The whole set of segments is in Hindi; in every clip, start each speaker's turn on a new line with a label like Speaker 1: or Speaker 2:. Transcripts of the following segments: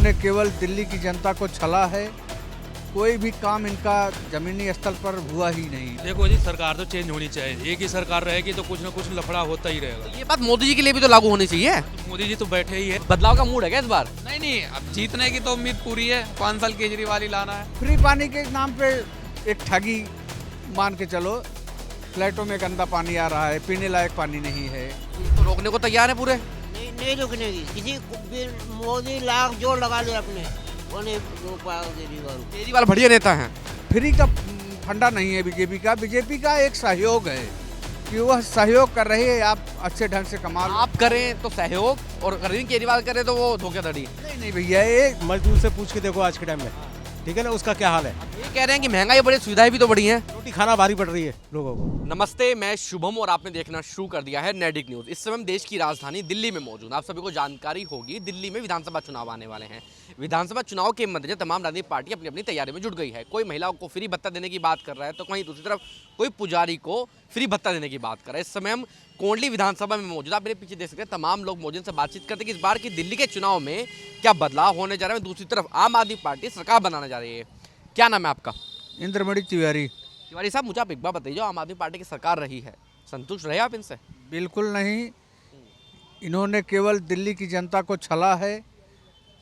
Speaker 1: इन्होंने केवल दिल्ली की जनता को छला है, कोई भी काम इनका जमीनी स्तर पर हुआ ही नहीं।
Speaker 2: देखो जी, सरकार तो चेंज होनी चाहिए। एक ही सरकार रहेगी तो कुछ ना कुछ लफड़ा होता ही रहेगा।
Speaker 3: ये बात मोदी जी के लिए भी तो लागू होनी चाहिए।
Speaker 2: मोदी जी तो बैठे ही है।
Speaker 3: बदलाव का मूड है क्या इस बार?
Speaker 4: नहीं, अब जीतने की तो उम्मीद पूरी है। 5 साल केजरीवाल ही लाना है।
Speaker 1: फ्री पानी के नाम पे एक ठगी मान के चलो। फ्लैटों में गंदा पानी आ रहा है, पीने लायक पानी नहीं है।
Speaker 3: तो रोकने को तैयार है पूरे?
Speaker 5: नहीं रुकने की। किसी भी मोदी लाख जोर लगा ले अपने, वो नहीं रोक पाएगा केजरीवाल।
Speaker 3: केजरीवाल बढ़िया नेता हैं।
Speaker 1: फ्री का फंडा नहीं है बीजेपी का। बीजेपी का एक सहयोग है कि वह सहयोग कर रही है, आप अच्छे ढंग से कमा लो।
Speaker 3: आप करें तो सहयोग और अरविंद केजरीवाल करे तो वो धोखाधड़ी।
Speaker 1: नहीं भैया, ये
Speaker 6: मजदूर से पूछ के देखो आज के टाइम में, ठीक है ना, उसका क्या हाल है।
Speaker 3: ये कह रहे हैं कि महंगाई बड़ी, सुविधाएं भी तो बढ़ी हैं।
Speaker 6: रोटी खाना भारी पड़ रही है लोगों को।
Speaker 3: नमस्ते, मैं शुभम और आपने देखना शुरू कर दिया है नैडिक न्यूज़। इस समय हम देश की राजधानी दिल्ली में मौजूद। आप सभी को जानकारी होगी, दिल्ली में विधानसभा चुनाव आने वाले हैं। विधानसभा चुनाव के मद्देनजर तमाम राजनीतिक पार्टी अपनी अपनी तैयारी में जुट गई है। कोई महिलाओं को फ्री भत्ता देने की बात कर रहा है तो वहीं दूसरी तरफ कोई पुजारी को फ्री भत्ता देने की बात कर रहा है। इस समय हम कोंडली विधानसभा में मौजूद। आप मेरे पीछे देख सकते हैं, तमाम लोग मौजूद से बातचीत करते हैं कि इस बार की दिल्ली के चुनाव में क्या बदलाव होने जा रहा है। दूसरी तरफ आम आदमी पार्टी सरकार बनाने जा रही है। क्या नाम है आपका?
Speaker 1: इंद्रमणि तिवारी।
Speaker 3: तिवारी साहब, मुझे आप एक बार बताइए, आम आदमी पार्टी की सरकार रही है, संतुष्ट रहे आप इनसे?
Speaker 1: बिल्कुल नहीं। इन्होंने केवल दिल्ली की जनता को छला है,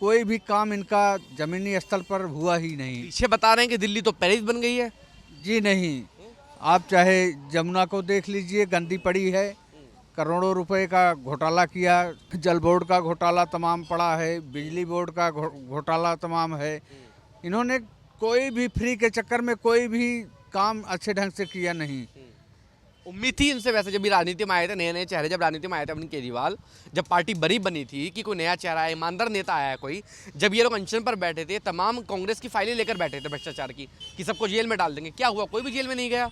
Speaker 1: कोई भी काम इनका जमीनी स्तर पर हुआ ही नहीं।
Speaker 3: पीछे बता रहे हैं कि दिल्ली तो पेरिस बन गई है।
Speaker 1: जी नहीं, आप चाहे जमुना को देख लीजिए, गंदी पड़ी है। करोड़ों रुपए का घोटाला किया, जल बोर्ड का घोटाला तमाम पड़ा है, बिजली बोर्ड का घोटाला तमाम है। इन्होंने कोई भी फ्री के चक्कर में कोई भी काम अच्छे ढंग से किया नहीं।
Speaker 3: उम्मीद थी इनसे, वैसे जब भी राजनीति में आए थे, नए नए चेहरे जब राजनीति में आए थे अरविंद केजरीवाल, जब पार्टी बड़ी बनी थी कि कोई नया चेहरा है, ईमानदार नेता आया है कोई। जब ये लोग अनशन पर बैठे थे, तमाम कांग्रेस की फाइलें लेकर बैठे थे भ्रष्टाचार की, कि सबको जेल में डाल देंगे। क्या हुआ? कोई भी जेल में नहीं गया।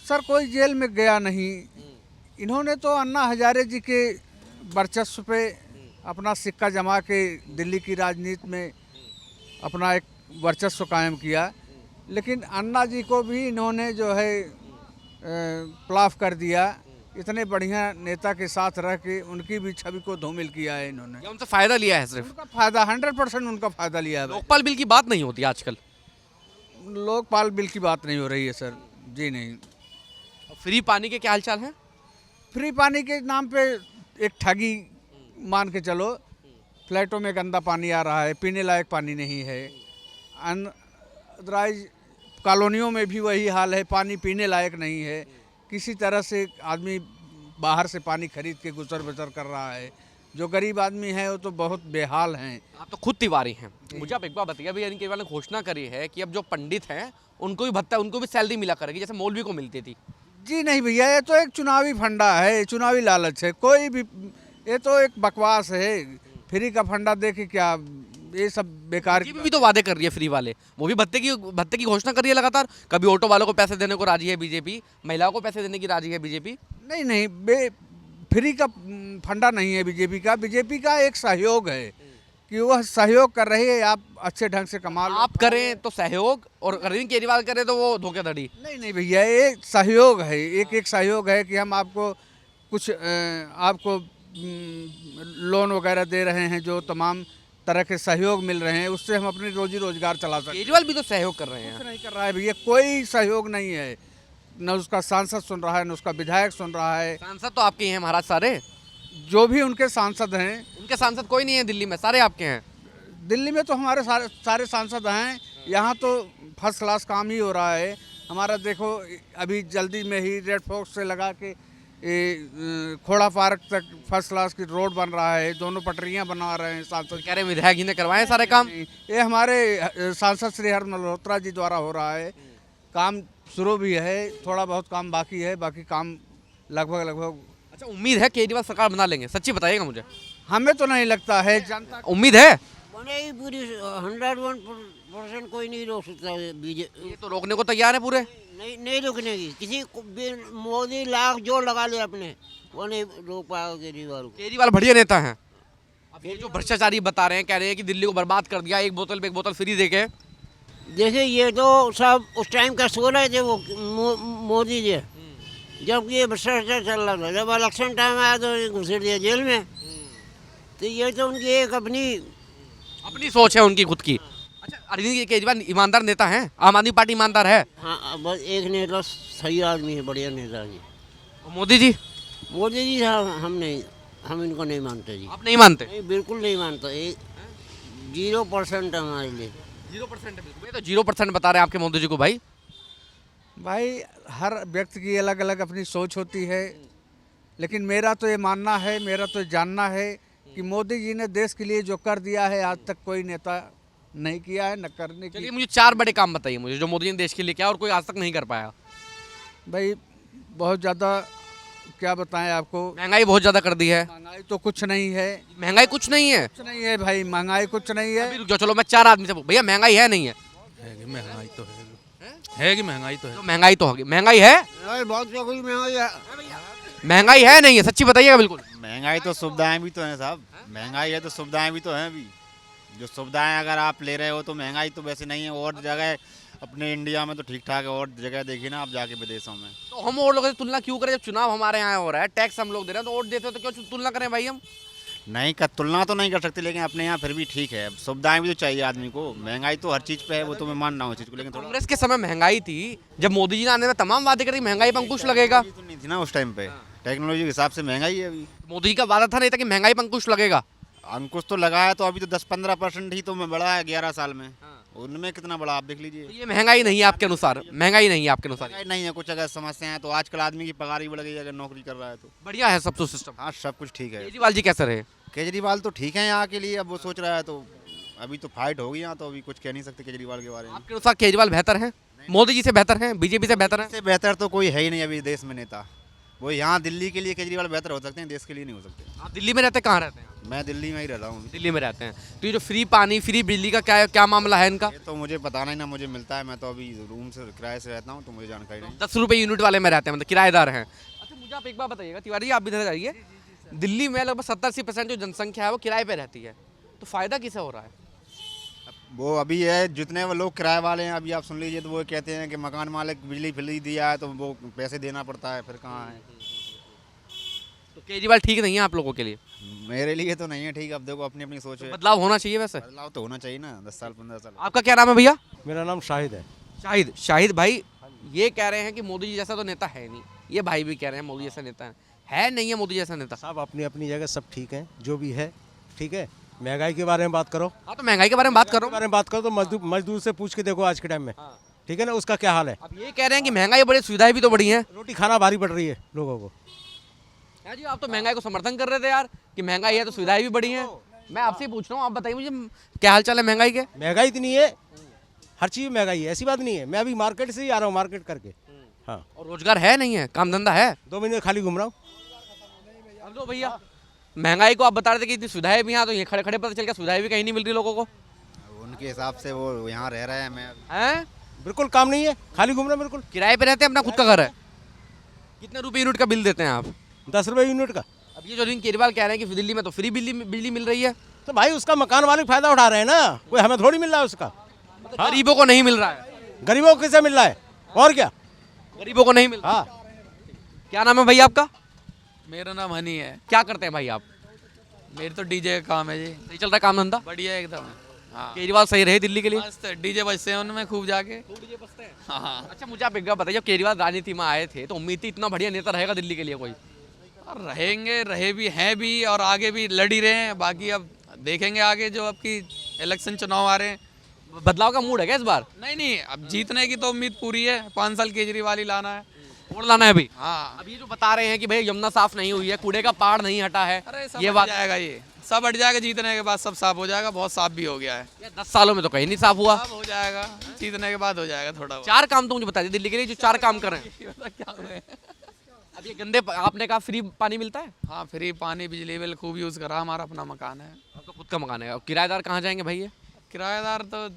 Speaker 1: सर, कोई जेल में गया नहीं। इन्होंने तो अन्ना हजारे जी के वर्चस्व पे अपना सिक्का जमा के दिल्ली की राजनीति में अपना एक वर्चस्व कायम किया, लेकिन अन्ना जी को भी इन्होंने जो है प्लाफ कर दिया। इतने बढ़िया नेता के साथ रह के उनकी भी छवि को धूमिल किया है इन्होंने।
Speaker 3: या उनसे फायदा लिया है सिर्फ?
Speaker 1: उनका फायदा 100% उनका फायदा लिया है।
Speaker 3: लोकपाल बिल की बात नहीं होती आजकल।
Speaker 1: लोकपाल बिल की बात नहीं हो रही है सर। जी नहीं।
Speaker 3: फ्री पानी के क्या हालचाल हैं?
Speaker 1: फ्री पानी के नाम पे एक ठगी मान के चलो। फ्लैटों में गंदा पानी आ रहा है, पीने लायक पानी नहीं है। अनदराइज कॉलोनियों में भी वही हाल है, पानी पीने लायक नहीं है। किसी तरह से आदमी बाहर से पानी खरीद के गुजर बसर कर रहा है। जो गरीब आदमी है वो तो बहुत बेहाल हैं।
Speaker 3: आप तो खुद तिवारी हैं, मुझे आप एक बार बताइए, अभी केजरीवाल ने घोषणा करी है कि अब जो पंडित हैं उनको भी भत्ता, उनको भी सैलरी मिला करेगी जैसे मौलवी को मिलती थी।
Speaker 1: जी नहीं भैया, ये तो एक चुनावी फंडा है, चुनावी लालच है। कोई भी, ये तो एक बकवास है। फ्री का फंडा दे के क्या, ये सब बेकार।
Speaker 3: भी तो वादे कर रही है फ्री वाले, वो भी भत्ते की घोषणा कर रही है लगातार। कभी ऑटो वालों को पैसे देने को राजी है बीजेपी, महिलाओं को पैसे देने की राजी है बीजेपी।
Speaker 1: नहीं, फ्री का फंडा नहीं है बीजेपी का। बीजेपी का एक सहयोग है कि वह सहयोग कर रही है, आप अच्छे ढंग से कमा लो।
Speaker 3: आप करें तो सहयोग और अरविंद केजरीवाल करे तो वो धोखाधड़ी।
Speaker 1: नहीं भैया, ये सहयोग है, एक सहयोग है कि हम आपको कुछ आपको लोन वगैरह दे रहे हैं, जो तमाम तरह के सहयोग मिल रहे हैं, उससे हम अपनी रोजी रोजगार चला सकते हैं।
Speaker 3: केजरीवाल भी तो सहयोग कर रहे हैं।
Speaker 1: कुछ नहीं कर रहा है भैया, कोई सहयोग नहीं है। न उसका सांसद सुन रहा है, न उसका विधायक सुन रहा है।
Speaker 3: सांसद तो आपके ही हैं महाराज सारे,
Speaker 1: जो भी उनके सांसद हैं।
Speaker 3: उनके सांसद कोई नहीं है दिल्ली में, सारे आपके हैं।
Speaker 1: दिल्ली में तो हमारे सारे सांसद हैं। यहाँ तो फर्स्ट क्लास काम ही हो रहा है हमारा। देखो, अभी जल्दी में ही रेड फोर्ट से लगा के खोड़ा पार्क तक फर्स्ट क्लास की रोड बन रहा है। दोनों पटरियाँ बना रहे हैं सांसद।
Speaker 3: कह रहे विधायक जी ने करवाए सारे काम।
Speaker 1: ये हमारे सांसद श्री हर मल्होत्रा जी द्वारा हो रहा है। काम शुरू भी है, थोड़ा बहुत काम बाकी है, बाकी काम लगभग।
Speaker 3: अच्छा, उम्मीद है केजरीवाल सरकार बना लेंगे? सच्ची बताइएगा मुझे।
Speaker 1: हमें तो नहीं लगता है। जनता
Speaker 3: उम्मीद है
Speaker 5: बनेगी पूरी। 101% कोई नहीं रोक सकता बीजेपी।
Speaker 3: ये तो रोकने को तैयार है पूरे।
Speaker 5: नहीं रुकने की। किसी भी मोदी लाख जोर लगा ले अपने, वो नहीं रोक पाएगा केजरीवाल को।
Speaker 3: केजरीवाल बढ़िया नेता हैं। अब ये जो भ्रष्टाचारी बता रहे हैं, कह रहे हैं कि दिल्ली को बर्बाद कर दिया, एक बोतल पे एक बोतल फ्री देके।
Speaker 5: देखिए, ये तो सब उस टाइम का सो रहे थे वो मोदी जी, जबकि ये भ्रष्टाचार चल रहा था। जब इलेक्शन टाइम आया तो घुसेड़ दिया जेल में। तो ये तो उनकी एक अपनी
Speaker 3: अपनी सोच है उनकी खुद की। अच्छा, अरविंद केजरीवाल ईमानदार नेता हैं? आम आदमी पार्टी ईमानदार है?
Speaker 5: हाँ, बस एक नेता सही आदमी है, बढ़िया नेता जी।
Speaker 3: और मोदी जी?
Speaker 5: मोदी जी हम इनको नहीं मानते जी।
Speaker 3: आप नहीं मानते?
Speaker 5: नहीं, बिल्कुल नहीं मानते। 0% हमारे लिए।
Speaker 3: 0% है बिल्कुल। ये तो 0% बता रहे हैं आपके मोदी जी को भाई।
Speaker 1: भाई हर व्यक्ति की अलग अलग अपनी सोच होती है, लेकिन मेरा तो ये मानना है, मेरा तो जानना है कि मोदी जी ने देश के लिए जो कर दिया है आज तक कोई नेता नहीं किया है, न करने की।
Speaker 3: चलिए मुझे 4 बड़े काम बताइए मुझे जो मोदी जी ने देश के लिए किया और कोई आज तक नहीं कर पाया।
Speaker 1: भाई बहुत ज़्यादा क्या बताएं आपको,
Speaker 3: महंगाई बहुत ज्यादा कर दी है।
Speaker 1: महंगाई तो कुछ नहीं है,
Speaker 3: महंगाई कुछ नहीं है।
Speaker 1: कुछ नहीं है भाई, महंगाई कुछ नहीं है।
Speaker 3: अभी रुक जाओ, चलो मैं 4 आदमी से भैया महंगाई है नहीं है?
Speaker 2: है कि महंगाई तो है कि महंगाई तो है।
Speaker 3: तो महंगाई तो होगी, महंगाई है?
Speaker 5: बहुत महंगाई है।
Speaker 3: महंगाई है नहीं है? सच्ची बताइएगा बिल्कुल।
Speaker 6: महंगाई तो सुविधाएं भी तो हैं साहब, महंगाई है तो सुविधाएं भी तो हैं अभी। जो सुविधाएं अगर आप ले रहे हो तो महंगाई तो वैसे नहीं है। और जगह अपने इंडिया में तो ठीक ठाक है, और जगह देखिए ना आप जाके विदेशों में।
Speaker 3: तो हम और लोगों से तुलना क्यों करें जब चुनाव हमारे यहाँ हो रहा है, टैक्स हम लोग दे रहे हैं, तो वोट देते हो तो क्यों तुलना करें भाई हम?
Speaker 6: नहीं कर, तुलना तो नहीं कर सकते, लेकिन अपने यहाँ फिर भी ठीक है। सुविधाएं भी तो चाहिए आदमी को। महंगाई तो हर चीज़ पे है, वो तो मैं मान रहा हूँ चीज़ को, लेकिन थोड़ा
Speaker 3: कांग्रेस के समय महंगाई थी, जब मोदी जी ने आने में तमाम वादे करे महंगाई पर अंकुश लगेगा।
Speaker 6: तो नहीं थी ना उस टाइम पे, टेक्नोलॉजी के हिसाब से महंगाई है अभी।
Speaker 3: मोदी जी का वादा था नहीं था कि महंगाई पर अंकुश लगेगा।
Speaker 6: अंकुश तो लगा है, तो अभी तो 10-15% ही तो बढ़ा है 11 साल में। उनमें कितना बढ़ा आप देख
Speaker 3: तो
Speaker 6: लीजिए।
Speaker 3: ये महंगाई नहीं है आपके अनुसार? महंगाई नहीं है आपके अनुसार?
Speaker 6: महंगाई नहीं है, कुछ अगर समस्या है तो आजकल आदमी की पगार ही बढ़ गई है अगर नौकरी कर रहा है तो।
Speaker 3: बढ़िया है सब तो सिस्टम।
Speaker 6: हाँ, सब कुछ ठीक है।
Speaker 3: केजरीवाल जी कैसे रहे?
Speaker 6: केजरीवाल तो ठीक है यहाँ के लिए, अब वो सोच रहा है तो अभी तो फाइट होगी यहाँ, तो अभी कुछ कह नहीं सकते केजरीवाल के बारे में।
Speaker 3: आपके अनुसार केजरीवाल बेहतर है? मोदी जी से बेहतर है? बीजेपी से बेहतर है?
Speaker 6: इससे बेहतर तो कोई है ही नहीं अभी देश में नेता। वो यहाँ दिल्ली के लिए केजरीवाल बेहतर हो सकते हैं, देश के लिए नहीं हो सकते।
Speaker 3: आप दिल्ली में रहते, कहाँ रहते हैं?
Speaker 6: मैं दिल्ली में ही रहता हूँ।
Speaker 3: दिल्ली में रहते हैं। तो ये जो फ्री पानी फ्री बिजली का क्या मामला है इनका?
Speaker 6: ये तो मुझे पता नहीं ना, मुझे मिलता है। मैं तो अभी रूम से किराए से रहता हूँ, तो मुझे जानकारी नहीं।
Speaker 3: 10 रुपये यूनिट वाले में रहते हैं, मतलब किराएदार हैं। अच्छा मुझे आप एक बात बताइएगा तिवारी जी, आप भी इधर जाइए। दिल्ली में लगभग 70-80% जो जनसंख्या है वो किराए पे रहती है, तो फायदा किसे हो रहा है?
Speaker 6: वो अभी है जितने वो लोग किराए वाले हैं, अभी आप सुन लीजिए, तो वो कहते हैं कि मकान मालिक बिजली फ्री दिया है तो वो पैसे देना पड़ता है, फिर कहाँ है।
Speaker 3: तो केजरीवाल ठीक नहीं है आप लोगों के लिए?
Speaker 6: मेरे लिए तो नहीं है ठीक। अब देखो अपनी अपनी सोच है,
Speaker 3: बदलाव होना चाहिए वैसे।
Speaker 6: बदलाव तो होना चाहिए ना। 10 साल 15 साल।
Speaker 3: आपका क्या नाम है भैया?
Speaker 6: मेरा नाम शाहिद है।
Speaker 3: शाहिद भाई, ये कह रहे हैं कि मोदी जी जैसा तो नेता है नहीं, ये भाई भी कह रहे हैं मोदी जैसा नेता है नहीं है मोदी जैसा नेता।
Speaker 6: साहब अपनी अपनी जगह सब ठीक है, जो भी है ठीक है। महंगाई के बारे में बात करो,
Speaker 3: हाँ तो महंगाई के बारे में बात करो।
Speaker 6: बारे में बात करो तो मजदूर से पूछ के देखो आज के टाइम में, ठीक है ना, उसका क्या हाल है।
Speaker 3: अब ये कह रहे हैं कि महंगाई बड़ी, सुविधाएं भी तो बड़ी हैं।
Speaker 6: रोटी खाना भारी पड़ रही है लोगों को।
Speaker 3: यार जी आप तो महंगाई को समर्थन कर रहे थे यार, कि महंगाई है तो सुविधाएं भी बड़ी हैं। मैं आपसे ही पूछ रहा हूँ, आप बताइए मुझे क्या हाल चाल है महंगाई के?
Speaker 6: महंगाई इतनी है, हर चीज़ में महंगाई है, ऐसी बात नहीं है। मैं अभी मार्केट से ही आ रहा हूँ, मार्केट करके। हाँ,
Speaker 3: और रोजगार है नहीं है, काम धंधा है?
Speaker 6: 2 महीने खाली घूम रहा हूँ।
Speaker 3: अब तो भैया महंगाई को आप बता रहे थे कि इतनी सुविधाएं भी हैं, तो ये खड़े खड़े पता चल गया सुविधाएं भी कहीं नहीं मिल रही लोगों को।
Speaker 6: उनके हिसाब से वो यहाँ रह रहे हैं, मैं
Speaker 3: हैं?
Speaker 6: बिल्कुल काम नहीं है, खाली घूम रहा हूँ बिल्कुल।
Speaker 3: किराए पे रहते हैं, अपना खुद का घर है? कितने रुपए यूनिट का बिल देते हैं आप?
Speaker 6: 10 रुपये यूनिट का।
Speaker 3: अब ये जो अरविंद केजरीवाल कह रहे हैं कि दिल्ली में तो फ्री बिजली मिल रही है,
Speaker 6: तो भाई उसका मकान मालिक फायदा उठा रहे हैं ना, कोई हमें थोड़ी मिल रहा है उसका।
Speaker 3: मतलब गरीबों को नहीं मिल रहा है?
Speaker 6: गरीबों को किसे मिल रहा है, और क्या।
Speaker 3: गरीबों को नहीं मिल रहा।
Speaker 6: हाँ,
Speaker 3: क्या नाम है भैया आपका?
Speaker 4: मेरा नाम हनी है।
Speaker 3: क्या करते हैं भाई आप?
Speaker 4: मेरे तो डीजे का काम है जी।
Speaker 3: सही चल रहा है काम धंधा?
Speaker 4: बढ़िया एकदम। हाँ,
Speaker 3: केजरीवाल सही रहे दिल्ली के लिए?
Speaker 4: मस्त डीजे बजते हैं उनमें खूब जाके। हाँ,
Speaker 3: अच्छा मुझे आप एक बात बताइए, जब केजरीवाल राजनीति में आए थे तो उम्मीद थी इतना बढ़िया नेता रहेगा दिल्ली के लिए कोई?
Speaker 4: और रहेंगे, रहे भी हैं भी, और आगे भी लड़ ही रहे हैं। बाकी अब देखेंगे आगे जो आपकी इलेक्शन चुनाव आ रहे हैं।
Speaker 3: बदलाव का मूड है क्या इस बार?
Speaker 4: नहीं, अब जीतने की तो उम्मीद पूरी है। 5 साल केजरीवाल ही लाना है।
Speaker 3: वोट लाना है अभी?
Speaker 4: हाँ,
Speaker 3: अब ये जो बता रहे हैं कि भाई यमुना साफ नहीं हुई है, कूड़े का पहाड़ नहीं हटा है,
Speaker 4: अरे सब
Speaker 3: ये
Speaker 4: हट
Speaker 3: बात
Speaker 4: जाएगा, ये सब हट जाएगा। जीतने के बाद सब साफ हो जाएगा। बहुत साफ भी हो गया है।
Speaker 3: 10 सालों में तो कहीं नहीं साफ हुआ।
Speaker 4: साफ हो जाएगा, जीतने के बाद हो जाएगा थोड़ा बहुत।
Speaker 3: 4 काम तो मुझे बता दिए दिल्ली के लिए जो 4 काम कर रहे हैं।
Speaker 4: क्या हुए?
Speaker 3: अब ये गंदे आपने कहा फ्री पानी मिलता है?
Speaker 4: हाँ, फ्री पानी बिजली बिल खूब यूज़ करा। हमारा अपना मकान है।
Speaker 3: आपका खुद का मकान है। और किराएदार कहाँ जाएंगे भाई ये?
Speaker 4: किराएदार तो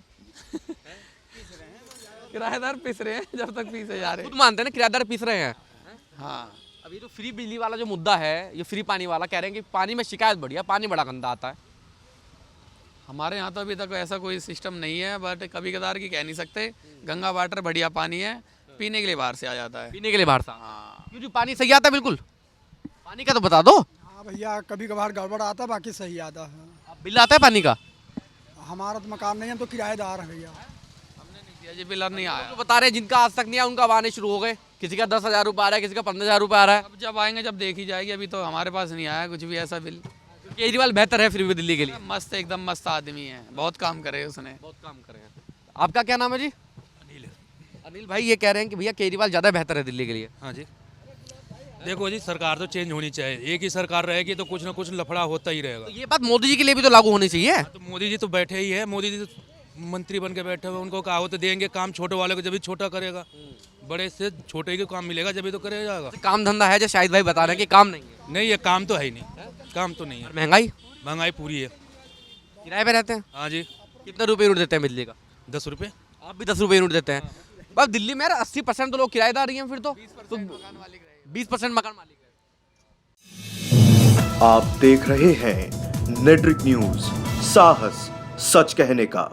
Speaker 4: किराएदार पीस रहे हैं जब तक पीसे जा रहे
Speaker 3: खुद मानते हैं ना किराएदार पीस रहे हैं।
Speaker 4: हैं। हाँ,
Speaker 3: अब ये जो फ्री बिजली वाला जो मुद्दा है, ये फ्री पानी वाला, कह रहे हैं कि पानी में शिकायत बढ़ी है, पानी बड़ा गंदा आता है।
Speaker 4: हमारे यहाँ तो अभी तक ऐसा कोई सिस्टम नहीं है, बट कभी कदार की कह नहीं सकते। गंगा वाटर बढ़िया पानी है, पीने के लिए बाहर से आ जाता है।
Speaker 3: पीने के लिए बाहर से?
Speaker 4: हाँ,
Speaker 3: क्यों जी पानी सही आता है बिल्कुल? पानी का तो बता दो।
Speaker 7: हाँ भैया, कभी कभार गड़बड़ आता, बाकी सही आता है।
Speaker 3: बिल आता है पानी का?
Speaker 7: हमारा तो मकान नहीं है, हम तो किराएदार हैं भैया।
Speaker 4: हमने नहीं किया जी, बिल नहीं आया।
Speaker 3: तो बता रहे हैं जिनका आज तक नहीं आया उनका अब आने शुरू हो गए। किसी का 10,000 रुपये आ रहा है, किसी का 15,000 रुपये आ रहा है।
Speaker 4: अब जब आएंगे जब देखी जाएगी, अभी तो हमारे पास नहीं आया कुछ भी ऐसा बिल।
Speaker 3: केजरीवाल बेहतर है फिर भी दिल्ली के लिए।
Speaker 4: मस्त, एकदम मस्त आदमी है, बहुत काम करे उसने।
Speaker 3: बहुत काम करे हैं। आपका क्या नाम है जी? अनिल भाई ये कह रहे हैं कि भैया केजरीवाल ज़्यादा बेहतर है दिल्ली के लिए।
Speaker 2: हाँ जी, देखो जी, सरकार तो चेंज होनी चाहिए। एक ही सरकार रहेगी तो कुछ ना कुछ लफड़ा होता ही रहेगा।
Speaker 3: तो ये बात मोदी जी के लिए भी तो लागू होनी चाहिए।
Speaker 2: तो मोदी जी तो बैठे ही है, मोदी जी तो मंत्री बन के बैठे हुए, उनको कहा हो तो देंगे काम छोटे वाले को, जब भी छोटा करेगा। बड़े से छोटे को काम मिलेगा जब भी तो करेगा।
Speaker 3: काम धंधा है जो शाहिद भाई बता रहे हैं कि काम नहीं है।
Speaker 2: नहीं, ये काम तो है ही नहीं, काम तो नहीं है।
Speaker 3: महंगाई
Speaker 2: महंगाई पूरी है।
Speaker 3: किराए पे रहते हैं?
Speaker 2: हाँ जी,
Speaker 3: कितने रुपए यूनिट देते हैं बिजली का?
Speaker 2: 10 रुपये।
Speaker 3: आप भी 10 रुपए यूनिट देते हैं। अब दिल्ली में यार 80% तो लोग किराएदार ही हैं, फिर तो 20% मकान मालिक है।
Speaker 8: आप देख रहे हैं नेट्रिक न्यूज, साहस सच कहने का।